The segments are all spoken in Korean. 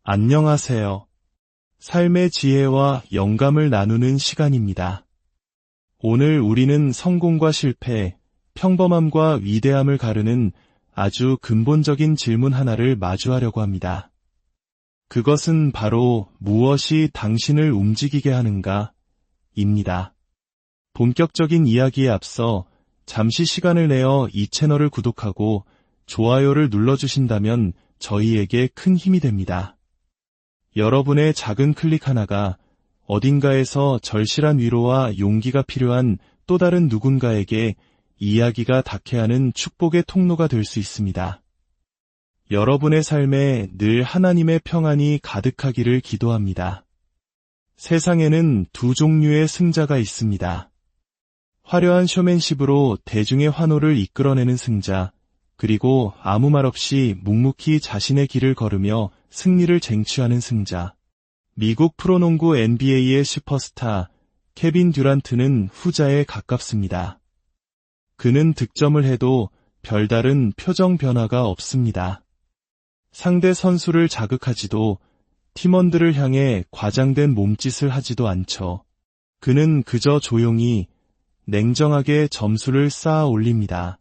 안녕하세요. 삶의 지혜와 영감을 나누는 시간입니다. 오늘 우리는 성공과 실패, 평범함과 위대함을 가르는 아주 근본적인 질문 하나를 마주하려고 합니다. 그것은 바로 무엇이 당신을 움직이게 하는가? 입니다. 본격적인 이야기에 앞서 잠시 시간을 내어 이 채널을 구독하고 좋아요를 눌러주신다면 저희에게 큰 힘이 됩니다. 여러분의 작은 클릭 하나가 어딘가에서 절실한 위로와 용기가 필요한 또 다른 누군가에게 이야기가 닿게 하는 축복의 통로가 될 수 있습니다. 여러분의 삶에 늘 하나님의 평안이 가득하기를 기도합니다. 세상에는 두 종류의 승자가 있습니다. 화려한 쇼맨십으로 대중의 환호를 이끌어내는 승자, 그리고 아무 말 없이 묵묵히 자신의 길을 걸으며 승리를 쟁취하는 승자. 미국 프로농구 NBA의 슈퍼스타 케빈 듀란트는 후자에 가깝습니다. 그는 득점을 해도 별다른 표정 변화가 없습니다. 상대 선수를 자극하지도 팀원들을 향해 과장된 몸짓을 하지도 않죠. 그는 그저 조용히 냉정하게 점수를 쌓아 올립니다.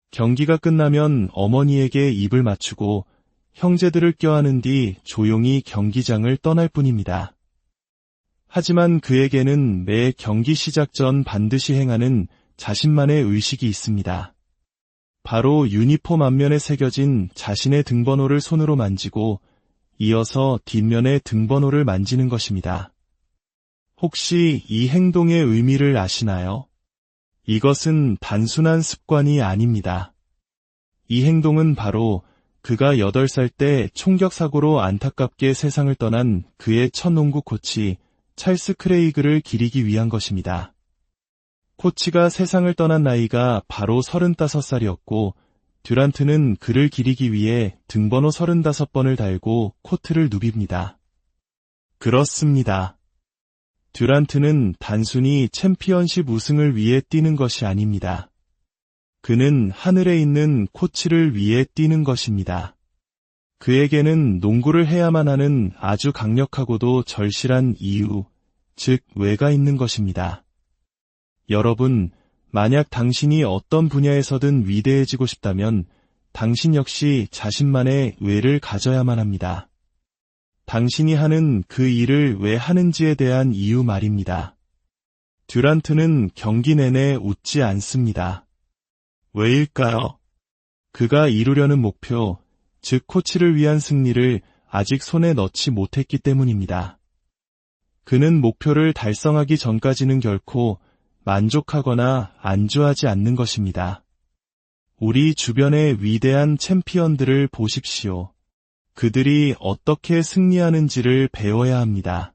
경기가 끝나면 어머니에게 입을 맞추고 형제들을 껴안은 뒤 조용히 경기장을 떠날 뿐입니다. 하지만 그에게는 매 경기 시작 전 반드시 행하는 자신만의 의식이 있습니다. 바로 유니폼 앞면에 새겨진 자신의 등번호를 손으로 만지고 이어서 뒷면의 등번호를 만지는 것입니다. 혹시 이 행동의 의미를 아시나요? 이것은 단순한 습관이 아닙니다. 이 행동은 바로 그가 8살 때 총격사고로 안타깝게 세상을 떠난 그의 첫 농구 코치 찰스 크레이그를 기리기 위한 것입니다. 코치가 세상을 떠난 나이가 바로 35살이었고 듀란트는 그를 기리기 위해 등번호 35번을 달고 코트를 누빕니다. 그렇습니다. 듀란트는 단순히 챔피언십 우승을 위해 뛰는 것이 아닙니다. 그는 하늘에 있는 코치를 위해 뛰는 것입니다. 그에게는 농구를 해야만 하는 아주 강력하고도 절실한 이유, 즉 왜가 있는 것입니다. 여러분, 만약 당신이 어떤 분야에서든 위대해지고 싶다면 당신 역시 자신만의 왜를 가져야만 합니다. 당신이 하는 그 일을 왜 하는지에 대한 이유 말입니다. 듀란트는 경기 내내 웃지 않습니다. 왜일까요? 그가 이루려는 목표, 즉 코치를 위한 승리를 아직 손에 넣지 못했기 때문입니다. 그는 목표를 달성하기 전까지는 결코 만족하거나 안주하지 않는 것입니다. 우리 주변의 위대한 챔피언들을 보십시오. 그들이 어떻게 승리하는지를 배워야 합니다.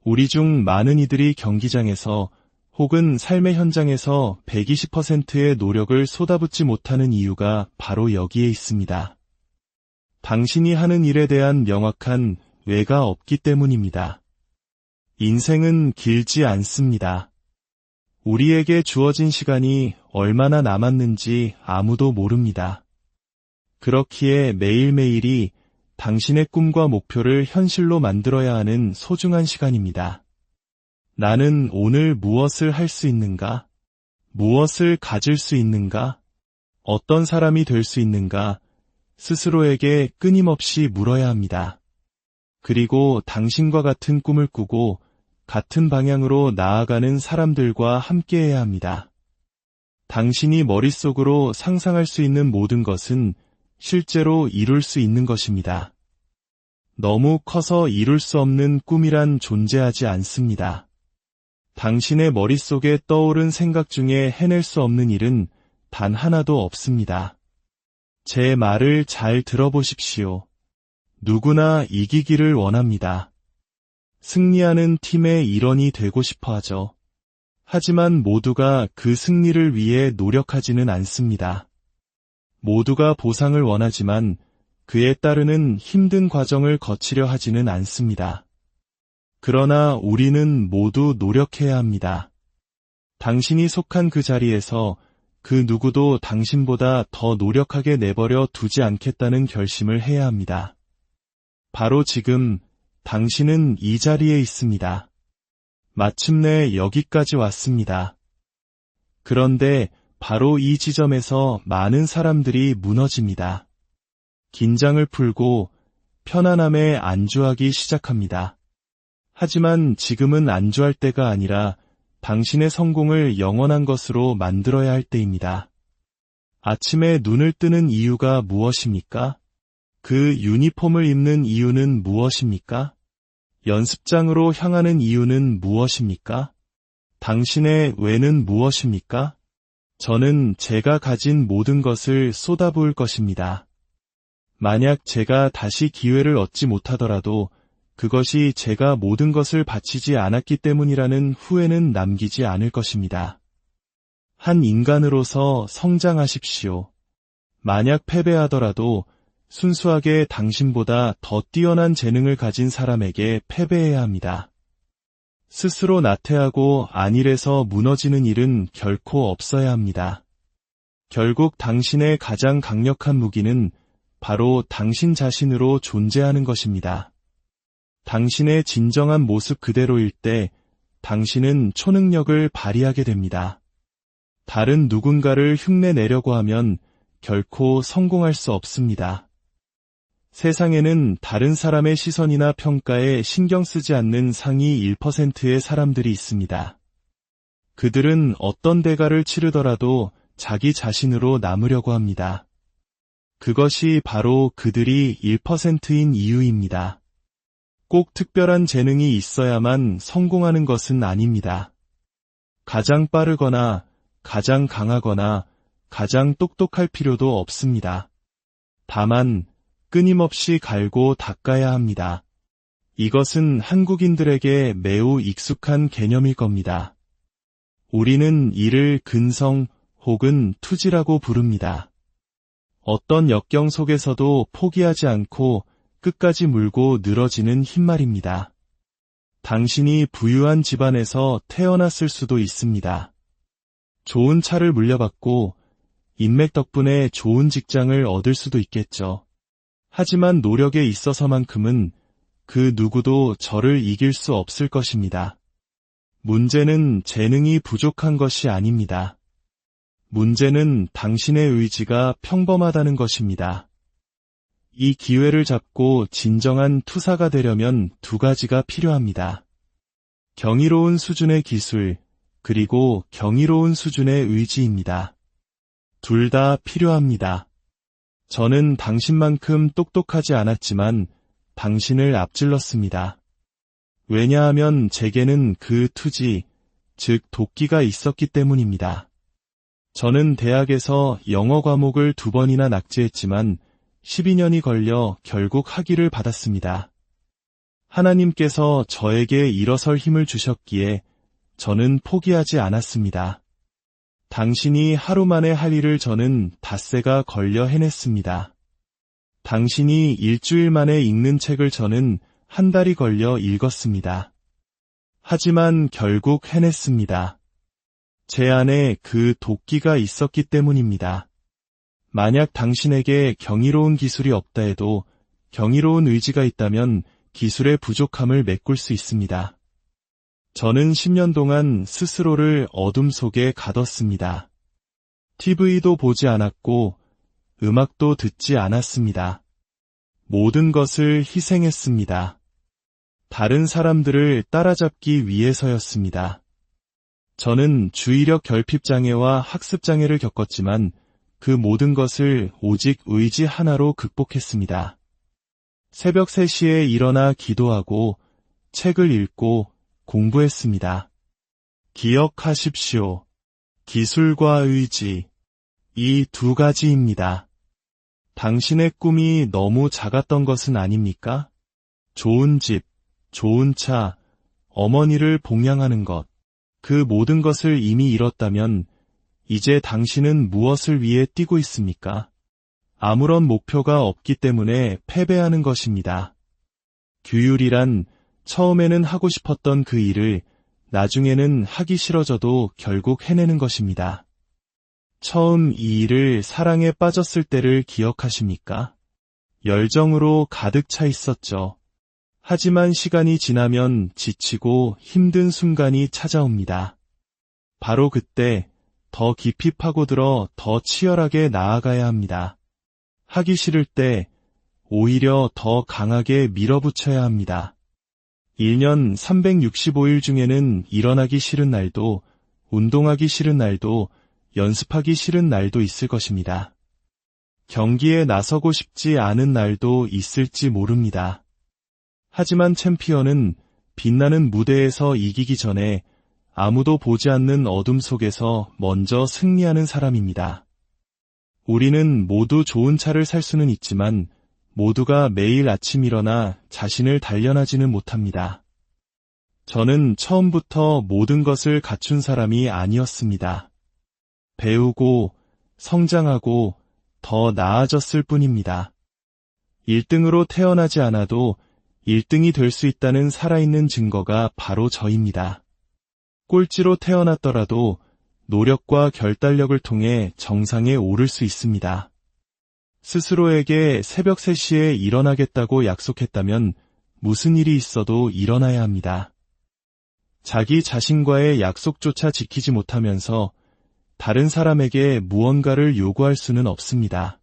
우리 중 많은 이들이 경기장에서 혹은 삶의 현장에서 120%의 노력을 쏟아붓지 못하는 이유가 바로 여기에 있습니다. 당신이 하는 일에 대한 명확한 왜가 없기 때문입니다. 인생은 길지 않습니다. 우리에게 주어진 시간이 얼마나 남았는지 아무도 모릅니다. 그렇기에 매일매일이 당신의 꿈과 목표를 현실로 만들어야 하는 소중한 시간입니다. 나는 오늘 무엇을 할 수 있는가? 무엇을 가질 수 있는가? 어떤 사람이 될 수 있는가? 스스로에게 끊임없이 물어야 합니다. 그리고 당신과 같은 꿈을 꾸고 같은 방향으로 나아가는 사람들과 함께해야 합니다. 당신이 머릿속으로 상상할 수 있는 모든 것은 실제로 이룰 수 있는 것입니다. 너무 커서 이룰 수 없는 꿈이란 존재하지 않습니다. 당신의 머릿속에 떠오른 생각 중에 해낼 수 없는 일은 단 하나도 없습니다. 제 말을 잘 들어보십시오. 누구나 이기기를 원합니다. 승리하는 팀의 일원이 되고 싶어 하죠. 하지만 모두가 그 승리를 위해 노력하지는 않습니다. 모두가 보상을 원하지만 그에 따르는 힘든 과정을 거치려 하지는 않습니다. 그러나 우리는 모두 노력해야 합니다. 당신이 속한 그 자리에서 그 누구도 당신보다 더 노력하게 내버려 두지 않겠다는 결심을 해야 합니다. 바로 지금 당신은 이 자리에 있습니다. 마침내 여기까지 왔습니다. 그런데 바로 이 지점에서 많은 사람들이 무너집니다. 긴장을 풀고 편안함에 안주하기 시작합니다. 하지만 지금은 안주할 때가 아니라 당신의 성공을 영원한 것으로 만들어야 할 때입니다. 아침에 눈을 뜨는 이유가 무엇입니까? 그 유니폼을 입는 이유는 무엇입니까? 연습장으로 향하는 이유는 무엇입니까? 당신의 왜는 무엇입니까? 저는 제가 가진 모든 것을 쏟아부을 것입니다. 만약 제가 다시 기회를 얻지 못하더라도 그것이 제가 모든 것을 바치지 않았기 때문이라는 후회는 남기지 않을 것입니다. 한 인간으로서 성장하십시오. 만약 패배하더라도 순수하게 당신보다 더 뛰어난 재능을 가진 사람에게 패배해야 합니다. 스스로 나태하고 안일해서 무너지는 일은 결코 없어야 합니다. 결국 당신의 가장 강력한 무기는 바로 당신 자신으로 존재하는 것입니다. 당신의 진정한 모습 그대로일 때 당신은 초능력을 발휘하게 됩니다. 다른 누군가를 흉내내려고 하면 결코 성공할 수 없습니다. 세상에는 다른 사람의 시선이나 평가에 신경 쓰지 않는 상위 1%의 사람들이 있습니다. 그들은 어떤 대가를 치르더라도 자기 자신으로 남으려고 합니다. 그것이 바로 그들이 1%인 이유입니다. 꼭 특별한 재능이 있어야만 성공하는 것은 아닙니다. 가장 빠르거나 가장 강하거나 가장 똑똑할 필요도 없습니다. 다만 끊임없이 갈고 닦아야 합니다. 이것은 한국인들에게 매우 익숙한 개념일 겁니다. 우리는 이를 근성 혹은 투지라고 부릅니다. 어떤 역경 속에서도 포기하지 않고 끝까지 물고 늘어지는 힘 말입니다. 당신이 부유한 집안에서 태어났을 수도 있습니다. 좋은 차를 물려받고 인맥 덕분에 좋은 직장을 얻을 수도 있겠죠. 하지만 노력에 있어서만큼은 그 누구도 저를 이길 수 없을 것입니다. 문제는 재능이 부족한 것이 아닙니다. 문제는 당신의 의지가 평범하다는 것입니다. 이 기회를 잡고 진정한 투사가 되려면 두 가지가 필요합니다. 경이로운 수준의 기술, 그리고 경이로운 수준의 의지입니다. 둘 다 필요합니다. 저는 당신만큼 똑똑하지 않았지만 당신을 앞질렀습니다. 왜냐하면 제게는 그 투지, 즉 도끼가 있었기 때문입니다. 저는 대학에서 영어 과목을 2번이나 낙제했지만 12년이 걸려 결국 학위를 받았습니다. 하나님께서 저에게 일어설 힘을 주셨기에 저는 포기하지 않았습니다. 당신이 하루 만에 할 일을 저는 닷새가 걸려 해냈습니다. 당신이 일주일 만에 읽는 책을 저는 한 달이 걸려 읽었습니다. 하지만 결국 해냈습니다. 제 안에 그 도끼가 있었기 때문입니다. 만약 당신에게 경이로운 기술이 없다 해도 경이로운 의지가 있다면 기술의 부족함을 메꿀 수 있습니다. 저는 10년 동안 스스로를 어둠 속에 가뒀습니다. TV도 보지 않았고 음악도 듣지 않았습니다. 모든 것을 희생했습니다. 다른 사람들을 따라잡기 위해서였습니다. 저는 주의력 결핍장애와 학습장애를 겪었지만 그 모든 것을 오직 의지 하나로 극복했습니다. 새벽 3시에 일어나 기도하고 책을 읽고 공부했습니다. 기억하십시오. 기술과 의지, 이 두 가지입니다. 당신의 꿈이 너무 작았던 것은 아닙니까? 좋은 집, 좋은 차, 어머니를 봉양하는 것, 그 모든 것을 이미 이뤘다면 이제 당신은 무엇을 위해 뛰고 있습니까? 아무런 목표가 없기 때문에 패배하는 것입니다. 규율이란 처음에는 하고 싶었던 그 일을 나중에는 하기 싫어져도 결국 해내는 것입니다. 처음 이 일을 사랑에 빠졌을 때를 기억하십니까? 열정으로 가득 차 있었죠. 하지만 시간이 지나면 지치고 힘든 순간이 찾아옵니다. 바로 그때 더 깊이 파고들어 더 치열하게 나아가야 합니다. 하기 싫을 때 오히려 더 강하게 밀어붙여야 합니다. 1년 365일 중에는 일어나기 싫은 날도, 운동하기 싫은 날도, 연습하기 싫은 날도 있을 것입니다. 경기에 나서고 싶지 않은 날도 있을지 모릅니다. 하지만 챔피언은 빛나는 무대에서 이기기 전에 아무도 보지 않는 어둠 속에서 먼저 승리하는 사람입니다. 우리는 모두 좋은 차를 살 수는 있지만 모두가 매일 아침 일어나 자신을 단련하지는 못합니다. 저는 처음부터 모든 것을 갖춘 사람이 아니었습니다. 배우고 성장하고 더 나아졌을 뿐입니다. 1등으로 태어나지 않아도 1등이 될 수 있다는 살아있는 증거가 바로 저입니다. 꼴찌로 태어났더라도 노력과 결단력을 통해 정상에 오를 수 있습니다. 스스로에게 새벽 3시에 일어나겠다고 약속했다면 무슨 일이 있어도 일어나야 합니다. 자기 자신과의 약속조차 지키지 못하면서 다른 사람에게 무언가를 요구할 수는 없습니다.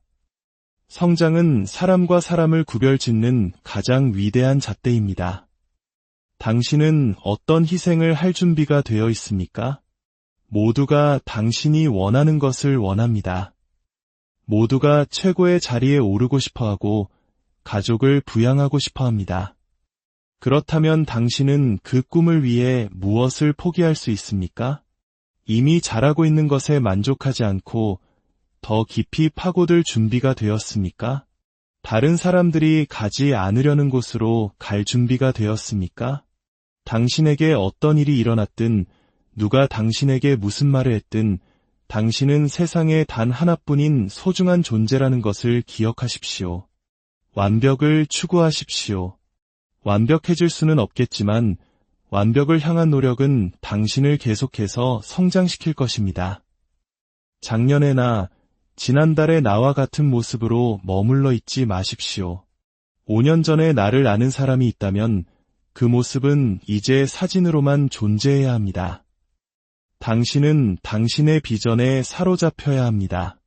성장은 사람과 사람을 구별짓는 가장 위대한 잣대입니다. 당신은 어떤 희생을 할 준비가 되어 있습니까? 모두가 당신이 원하는 것을 원합니다. 모두가 최고의 자리에 오르고 싶어하고 가족을 부양하고 싶어합니다. 그렇다면 당신은 그 꿈을 위해 무엇을 포기할 수 있습니까? 이미 잘하고 있는 것에 만족하지 않고 더 깊이 파고들 준비가 되었습니까? 다른 사람들이 가지 않으려는 곳으로 갈 준비가 되었습니까? 당신에게 어떤 일이 일어났든 누가 당신에게 무슨 말을 했든 당신은 세상에 단 하나뿐인 소중한 존재라는 것을 기억하십시오. 완벽을 추구하십시오. 완벽해질 수는 없겠지만 완벽을 향한 노력은 당신을 계속해서 성장시킬 것입니다. 작년에나 지난달의 나와 같은 모습으로 머물러 있지 마십시오. 5년 전에 나를 아는 사람이 있다면 그 모습은 이제 사진으로만 존재해야 합니다. 당신은 당신의 비전에 사로잡혀야 합니다.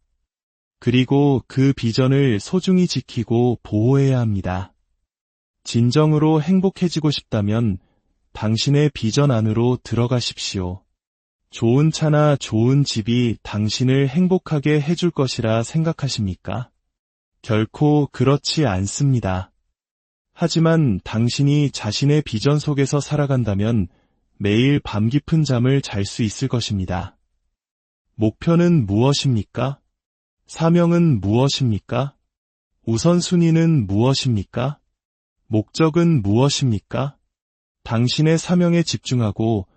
그리고 그 비전을 소중히 지키고 보호해야 합니다. 진정으로 행복해지고 싶다면 당신의 비전 안으로 들어가십시오. 좋은 차나 좋은 집이 당신을 행복하게 해줄 것이라 생각하십니까? 결코 그렇지 않습니다. 하지만 당신이 자신의 비전 속에서 살아간다면 매일 밤 깊은 잠을 잘 수 있을 것입니다. 목표는 무엇입니까? 사명은 무엇입니까? 우선순위는 무엇입니까? 목적은 무엇입니까? 당신의 사명에 집중하고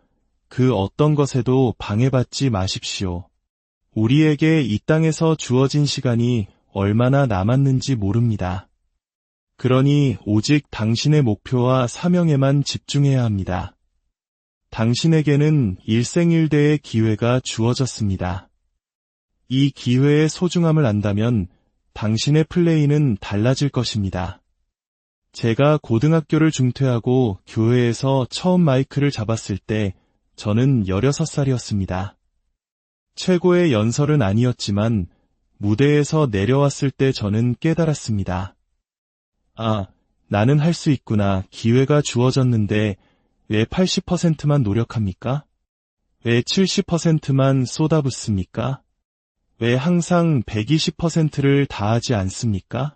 그 어떤 것에도 방해받지 마십시오. 우리에게 이 땅에서 주어진 시간이 얼마나 남았는지 모릅니다. 그러니 오직 당신의 목표와 사명에만 집중해야 합니다. 당신에게는 일생일대의 기회가 주어졌습니다. 이 기회의 소중함을 안다면 당신의 플레이는 달라질 것입니다. 제가 고등학교를 중퇴하고 교회에서 처음 마이크를 잡았을 때 저는 16살이었습니다. 최고의 연설은 아니었지만 무대에서 내려왔을 때 저는 깨달았습니다. 아, 나는 할 수 있구나. 기회가 주어졌는데 왜 80%만 노력합니까? 왜 70%만 쏟아붓습니까? 왜 항상 120%를 다하지 않습니까?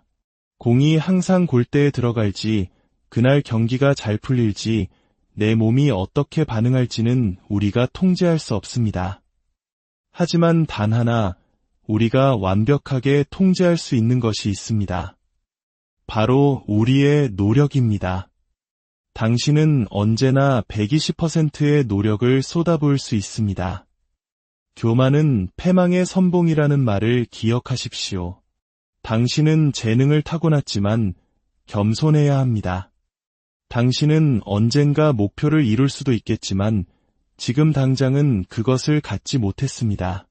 공이 항상 골대에 들어갈지, 그날 경기가 잘 풀릴지, 내 몸이 어떻게 반응할지는 우리가 통제할 수 없습니다. 하지만 단 하나, 우리가 완벽하게 통제할 수 있는 것이 있습니다. 바로 우리의 노력입니다. 당신은 언제나 120%의 노력을 쏟아부을 수 있습니다. 교만은 패망의 선봉이라는 말을 기억하십시오. 당신은 재능을 타고났지만 겸손해야 합니다. 당신은 언젠가 목표를 이룰 수도 있겠지만 지금 당장은 그것을 갖지 못했습니다.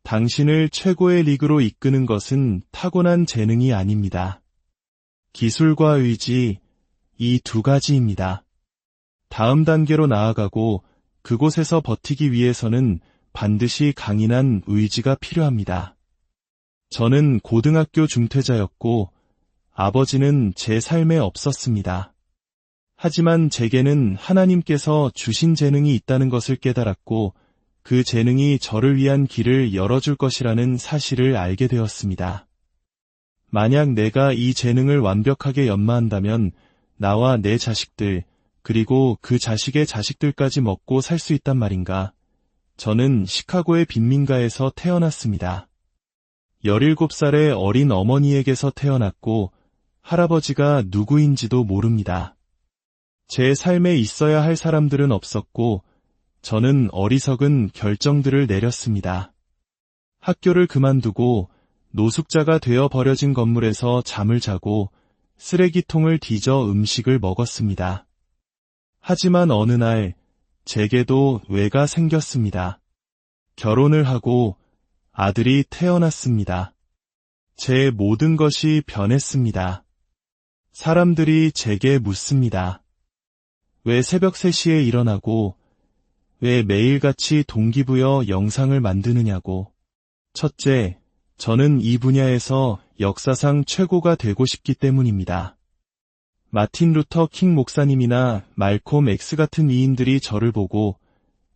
당신을 최고의 리그로 이끄는 것은 타고난 재능이 아닙니다. 기술과 의지, 이 두 가지입니다. 다음 단계로 나아가고 그곳에서 버티기 위해서는 반드시 강인한 의지가 필요합니다. 저는 고등학교 중퇴자였고 아버지는 제 삶에 없었습니다. 하지만 제게는 하나님께서 주신 재능이 있다는 것을 깨달았고 그 재능이 저를 위한 길을 열어줄 것이라는 사실을 알게 되었습니다. 만약 내가 이 재능을 완벽하게 연마한다면 나와 내 자식들, 그리고 그 자식의 자식들까지 먹고 살 수 있단 말인가? 저는 시카고의 빈민가에서 태어났습니다. 17살의 어린 어머니에게서 태어났고 할아버지가 누구인지도 모릅니다. 제 삶에 있어야 할 사람들은 없었고 저는 어리석은 결정들을 내렸습니다. 학교를 그만두고 노숙자가 되어 버려진 건물에서 잠을 자고 쓰레기통을 뒤져 음식을 먹었습니다. 하지만 어느 날 제게도 외가 생겼습니다. 결혼을 하고 아들이 태어났습니다. 제 모든 것이 변했습니다. 사람들이 제게 묻습니다. 왜 새벽 3시에 일어나고 왜 매일같이 동기부여 영상을 만드느냐고. 첫째, 저는 이 분야에서 역사상 최고가 되고 싶기 때문입니다. 마틴 루터 킹 목사님이나 말콤 X 같은 위인들이 저를 보고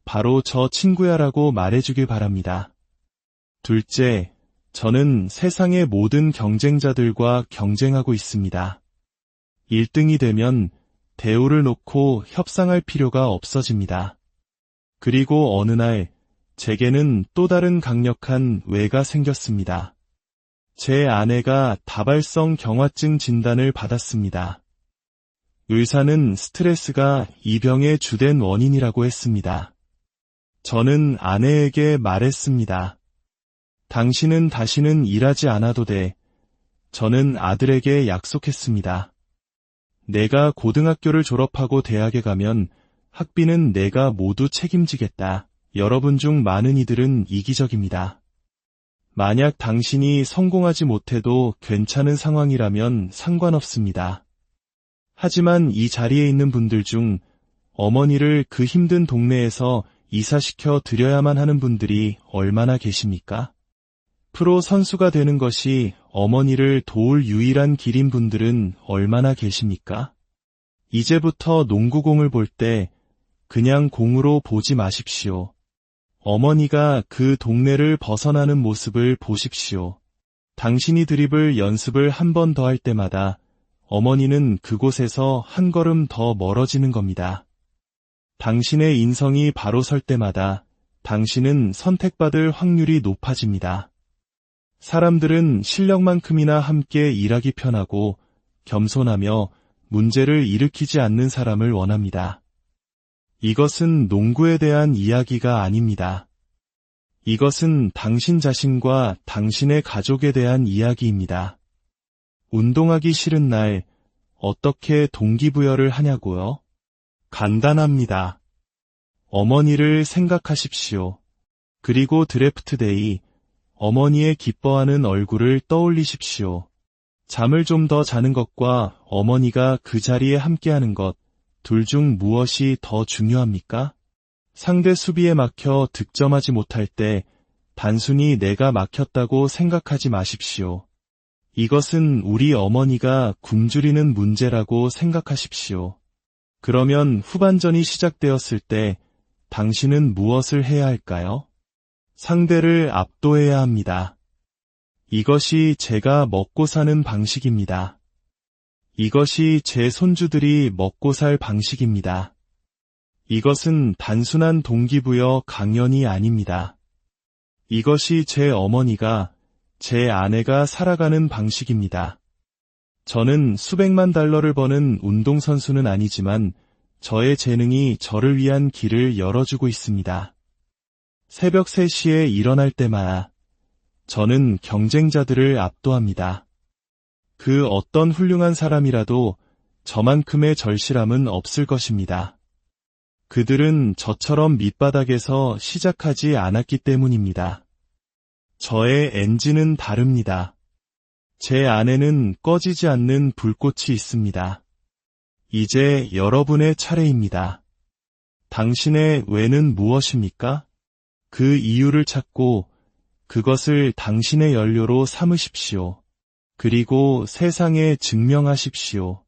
바로 저 친구야라고 말해주길 바랍니다. 둘째, 저는 세상의 모든 경쟁자들과 경쟁하고 있습니다. 1등이 되면 대우를 놓고 협상할 필요가 없어집니다. 그리고 어느 날 제게는 또 다른 강력한 왜가 생겼습니다. 제 아내가 다발성 경화증 진단을 받았습니다. 의사는 스트레스가 이 병의 주된 원인이라고 했습니다. 저는 아내에게 말했습니다. 당신은 다시는 일하지 않아도 돼. 저는 아들에게 약속했습니다. 내가 고등학교를 졸업하고 대학에 가면 학비는 내가 모두 책임지겠다. 여러분 중 많은 이들은 이기적입니다. 만약 당신이 성공하지 못해도 괜찮은 상황이라면 상관없습니다. 하지만 이 자리에 있는 분들 중 어머니를 그 힘든 동네에서 이사시켜 드려야만 하는 분들이 얼마나 계십니까? 프로 선수가 되는 것이 어머니를 도울 유일한 길인 분들은 얼마나 계십니까? 이제부터 농구공을 볼 때 그냥 공으로 보지 마십시오. 어머니가 그 동네를 벗어나는 모습을 보십시오. 당신이 드리블 연습을 한 번 더 할 때마다 어머니는 그곳에서 한 걸음 더 멀어지는 겁니다. 당신의 인성이 바로 설 때마다 당신은 선택받을 확률이 높아집니다. 사람들은 실력만큼이나 함께 일하기 편하고 겸손하며 문제를 일으키지 않는 사람을 원합니다. 이것은 농구에 대한 이야기가 아닙니다. 이것은 당신 자신과 당신의 가족에 대한 이야기입니다. 운동하기 싫은 날 어떻게 동기부여를 하냐고요? 간단합니다. 어머니를 생각하십시오. 그리고 드래프트 데이, 어머니의 기뻐하는 얼굴을 떠올리십시오. 잠을 좀 더 자는 것과 어머니가 그 자리에 함께하는 것, 둘 중 무엇이 더 중요합니까? 상대 수비에 막혀 득점하지 못할 때 단순히 내가 막혔다고 생각하지 마십시오. 이것은 우리 어머니가 굶주리는 문제라고 생각하십시오. 그러면 후반전이 시작되었을 때 당신은 무엇을 해야 할까요? 상대를 압도해야 합니다. 이것이 제가 먹고 사는 방식입니다. 이것이 제 손주들이 먹고 살 방식입니다. 이것은 단순한 동기부여 강연이 아닙니다. 이것이 제 어머니가, 제 아내가 살아가는 방식입니다. 저는 수백만 달러를 버는 운동선수는 아니지만 저의 재능이 저를 위한 길을 열어주고 있습니다. 새벽 3시에 일어날 때마다 저는 경쟁자들을 압도합니다. 그 어떤 훌륭한 사람이라도 저만큼의 절실함은 없을 것입니다. 그들은 저처럼 밑바닥에서 시작하지 않았기 때문입니다. 저의 엔진은 다릅니다. 제 안에는 꺼지지 않는 불꽃이 있습니다. 이제 여러분의 차례입니다. 당신의 왜는 무엇입니까? 그 이유를 찾고 그것을 당신의 연료로 삼으십시오. 그리고 세상에 증명하십시오.